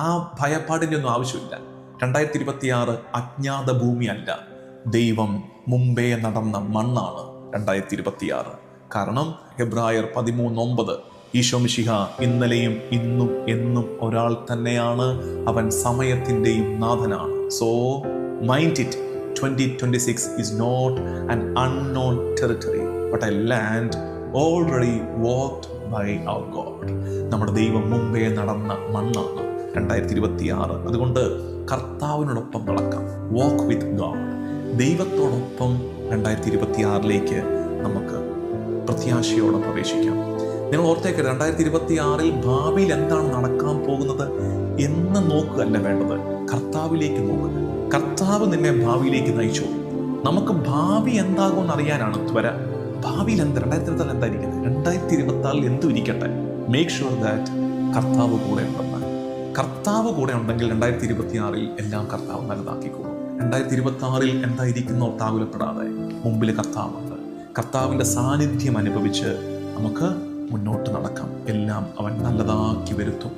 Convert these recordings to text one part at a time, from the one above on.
ആ ഭയപ്പാടിൻ്റെ ഒന്നും ആവശ്യമില്ല. 2026 അജ്ഞാത ഭൂമിയല്ല, ദൈവം മുമ്പേ നടന്ന മണ്ണാണ് 2026. കാരണം ഹെബ്രായർ 13:9 ഈശോ മിശിഹ ഇന്നലെയും ഇന്നും എന്നും ഒരാൾ തന്നെയാണ്, അവൻ സമയത്തിൻ്റെയും നാഥനാണ്. So mind it, 2026 is not an unknown territory but a land already walked by our God. നമ്മുടെ ദൈവം മുമ്പേ നടന്ന മണ്ണാണ് 2026. അതുകൊണ്ട് കർത്താവിനോടൊപ്പം നടക്കാം. വാക്ക് വിത്ത് ഗോഡ്. ദൈവത്തോടൊപ്പം 2026 നമുക്ക് പ്രത്യാശയോടെ പ്രവേശിക്കാം. നിങ്ങൾ ഓർത്തേക്ക്, 2026 ഭാവിയിൽ എന്താണ് നടക്കാൻ പോകുന്നത് എന്ന് നോക്കുകയല്ല വേണ്ടത്, കർത്താവിലേക്ക് നോക്കുക. കർത്താവ് നിന്നെ ഭാവിയിലേക്ക് നയിച്ചു. നമുക്ക് ഭാവി എന്താകുമെന്ന് അറിയാനാണ് ത്വര. ഭാവിയിൽ 2026 എന്തായിരിക്കുന്നത്, 2026 എന്തും ഇരിക്കട്ടെ, മേക്ക് ഷുവർ ദാറ്റ് കർത്താവ് കൂടെ ഉണ്ടെന്ന്. കർത്താവ് കൂടെ ഉണ്ടെങ്കിൽ 2026 എല്ലാം കർത്താവ് നല്ലതാക്കിക്കോളും. 2026 എന്തായിരിക്കുന്നോ താകുലപ്പെടാതെ, മുമ്പിൽ കർത്താവുണ്ട്. കർത്താവിൻ്റെ സാന്നിധ്യം അനുഭവിച്ച് നമുക്ക് മുന്നോട്ട് നടക്കാം. എല്ലാം അവൻ നല്ലതാക്കി വരുത്തും,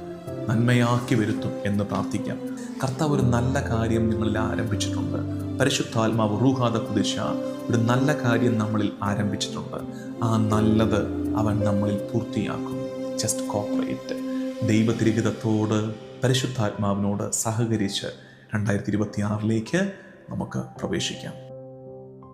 നന്മയാക്കി വരുത്തും എന്ന് പ്രാർത്ഥിക്കാം. കർത്താവ് ഒരു നല്ല കാര്യം നിങ്ങളിൽ ആരംഭിച്ചിട്ടുണ്ട്. പരിശുദ്ധാത്മാവ് റൂഹാദ കുദിശ ഒരു നല്ല കാര്യം നമ്മളിൽ ആരംഭിച്ചിട്ടുണ്ട്. ആ നല്ലത് അവൻ നമ്മളിൽ പൂർത്തിയാക്കും. Just cooperate. ദൈവതിരിഹിതത്തോട് പരിശുദ്ധാത്മാവിനോട് സഹകരിച്ച് 2026 നമുക്ക് പ്രവേശിക്കാം.